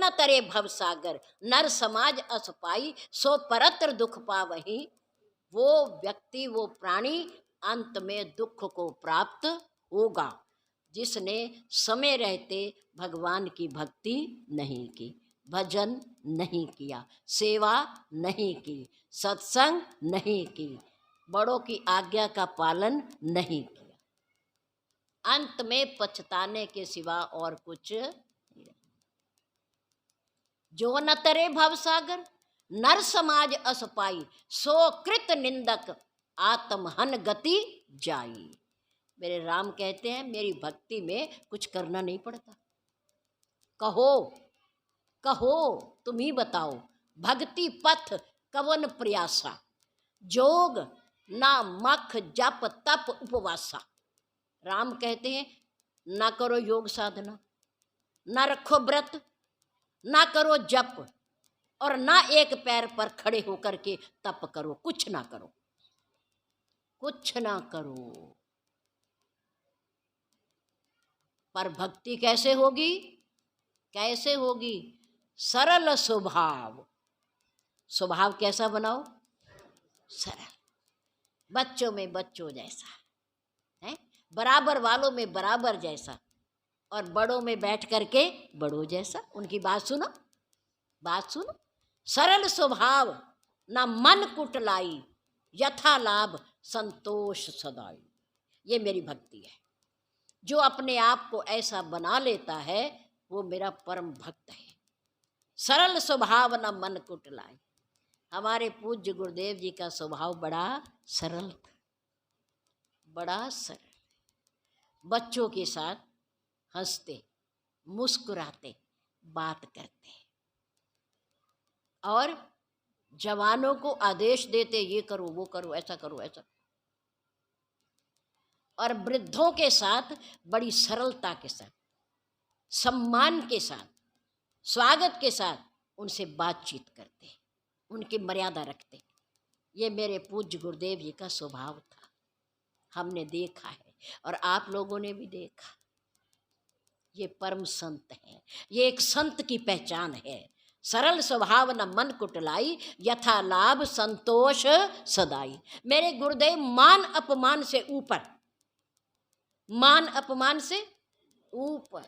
न तरे भव सागर, नर समाज अस पाई, सो परत्र दुख पावहीं। वो व्यक्ति, वो प्राणी अंत में दुख को प्राप्त होगा जिसने समय रहते भगवान की भक्ति नहीं की, भजन नहीं किया, सेवा नहीं की, सत्संग नहीं की, बड़ों की आज्ञा का पालन नहीं किया। अंत में पछताने के सिवा और कुछ नहीं। जो न तरे भवसागर, नर समाज अस पाई, सो कृत निंदक आत्महन गति जाई। मेरे राम कहते हैं मेरी भक्ति में कुछ करना नहीं पड़ता। कहो कहो तुम ही बताओ, भक्ति पथ कवन प्रयासा, जोग ना मख जप तप उपवासा। राम कहते हैं ना करो योग साधना, ना रखो व्रत, ना करो जप, और ना एक पैर पर खड़े होकर के तप करो, कुछ ना करो, कुछ ना करो। पर भक्ति कैसे होगी? कैसे होगी? सरल स्वभाव। स्वभाव कैसा बनाओ? सरल, बच्चों में बच्चों जैसा है, बराबर वालों में बराबर जैसा, और बड़ों में बैठ करके बड़ों जैसा। उनकी बात सुनो, बात सुनो। सरल स्वभाव, ना मन कुटलाई, यथा लाभ संतोष सदाई। ये मेरी भक्ति है। जो अपने आप को ऐसा बना लेता है वो मेरा परम भक्त है। सरल स्वभाव न मन कुटलाई। हमारे पूज्य गुरुदेव जी का स्वभाव बड़ा सरल था, बड़ा सरल। बच्चों के साथ हंसते, मुस्कुराते, बात करते, और जवानों को आदेश देते, ये करो वो करो, ऐसा करो ऐसा। और वृद्धों के साथ बड़ी सरलता के साथ, सम्मान के साथ, स्वागत के साथ उनसे बातचीत करते, उनकी मर्यादा रखते। ये मेरे पूज्य गुरुदेव जी का स्वभाव था। हमने देखा है और आप लोगों ने भी देखा। ये परम संत है, ये एक संत की पहचान है। सरल स्वभाव न मन कुटलाई, यथा लाभ संतोष सदाई। मेरे गुरुदेव मान अपमान से ऊपर, मान अपमान से ऊपर।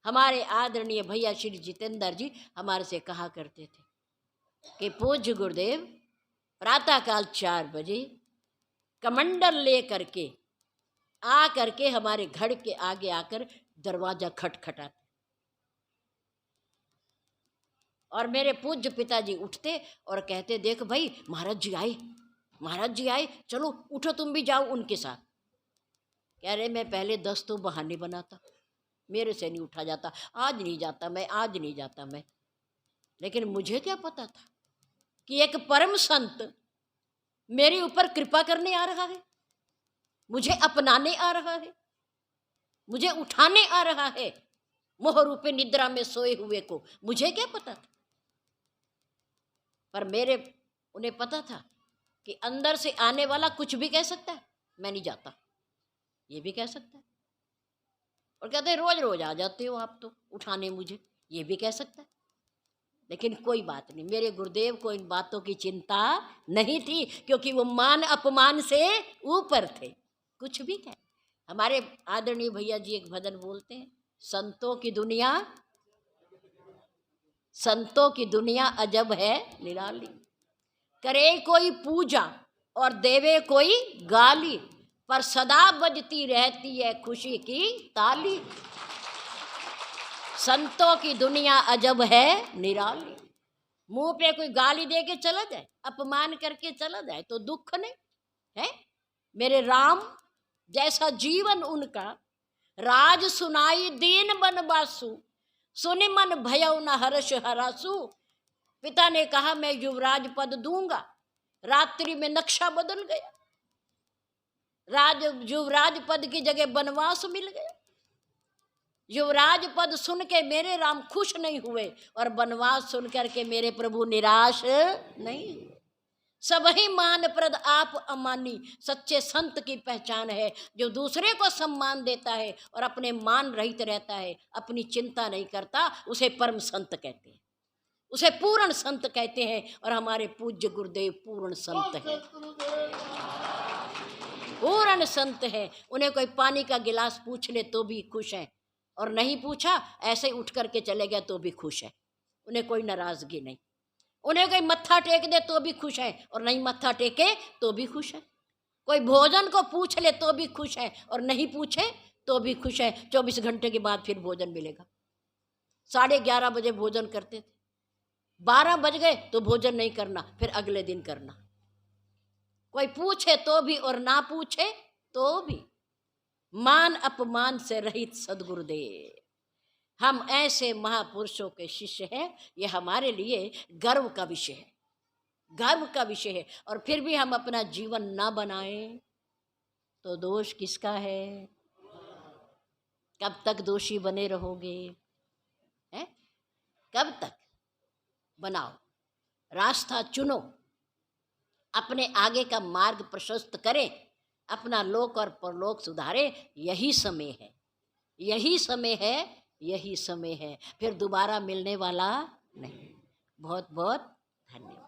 हमारे आदरणीय भैया श्री जितेंद्र जी हमारे से कहा करते थे कि पूज्य गुरुदेव प्रातःकाल 4 बजे कमंडल ले करके आ करके हमारे घर के आगे आकर दरवाजा खटखटाते, और मेरे पूज्य पिताजी उठते और कहते, देख भाई महाराज जी आए, महाराज जी आए, चलो उठो तुम भी जाओ उनके साथ। कह रहे मैं पहले 10 तो बहाने बनाता, मेरे से नहीं उठा जाता, आज नहीं जाता मैं, आज नहीं जाता मैं। लेकिन मुझे क्या पता था कि एक परम संत मेरे ऊपर कृपा करने आ रहा है, मुझे अपनाने आ रहा है, मुझे उठाने आ रहा है, मोह रूपे निद्रा में सोए हुए को। मुझे क्या पता था? पर मेरे उन्हें पता था कि अंदर से आने वाला कुछ भी कह सकता है, मैं नहीं जाता, ये भी कह सकता है। और कहते हैं रोज रोज आ जाते हो आप तो उठाने मुझे, ये भी कह सकता है। लेकिन कोई बात नहीं, मेरे गुरुदेव को इन बातों की चिंता नहीं थी, क्योंकि वो मान अपमान से ऊपर थे। कुछ भी कहे। हमारे आदरणीय भैया जी एक भजन बोलते हैं, संतों की दुनिया, संतों की दुनिया अजब है निराली, करे कोई पूजा और देवे कोई गाली, पर सदा बजती रहती है खुशी की ताली। संतों की दुनिया अजब है निराली। मुंह पे कोई गाली दे के चला जाए, अपमान करके चला जाए तो दुख नहीं है। मेरे राम जैसा जीवन उनका, राज सुनाई दीन बनवासु, सुनि मन भयउ न हर्ष हरासु। पिता ने कहा मैं युवराज पद दूंगा, रात्रि में नक्शा बदल गया, युवराज पद की जगह बनवास मिल गया। युवराज पद सुन के मेरे राम खुश नहीं हुए, और बनवास सुन करके मेरे प्रभु निराश नहीं हुए। सबही मान प्रद आप अमानी। सच्चे संत की पहचान है जो दूसरे को सम्मान देता है और अपने मान रहित रहता है, अपनी चिंता नहीं करता, उसे परम संत कहते हैं, उसे पूर्ण संत कहते हैं। और हमारे पूज्य गुरुदेव पूर्ण संत हैं, पूर्ण संत है। उन्हें कोई पानी का गिलास पूछ ले तो भी खुश है, और नहीं पूछा ऐसे उठ करके चले गया तो भी खुश है, उन्हें कोई नाराजगी नहीं। उन्हें कोई मत्था टेक दे तो भी खुश है, और नहीं मत्था टेके तो भी खुश है। कोई भोजन को पूछ ले तो भी खुश है, और नहीं पूछे तो भी खुश है। 24 घंटे के बाद फिर भोजन मिलेगा। 11:30 बजे भोजन करते थे, 12 बज गए तो भोजन नहीं करना, फिर अगले दिन करना। कोई पूछे तो भी और ना पूछे तो भी। मान अपमान से रहित सद्गुरुदेव, हम ऐसे महापुरुषों के शिष्य हैं। ये हमारे लिए गर्व का विषय है, गर्व का विषय है। और फिर भी हम अपना जीवन ना बनाएं तो दोष किसका है? कब तक दोषी बने रहोगे? हैं? कब तक? बनाओ, रास्ता चुनो, अपने आगे का मार्ग प्रशस्त करें, अपना लोक और परलोक सुधारे। यही समय है, यही समय है, यही समय है, फिर दोबारा मिलने वाला नहीं। बहुत बहुत धन्यवाद।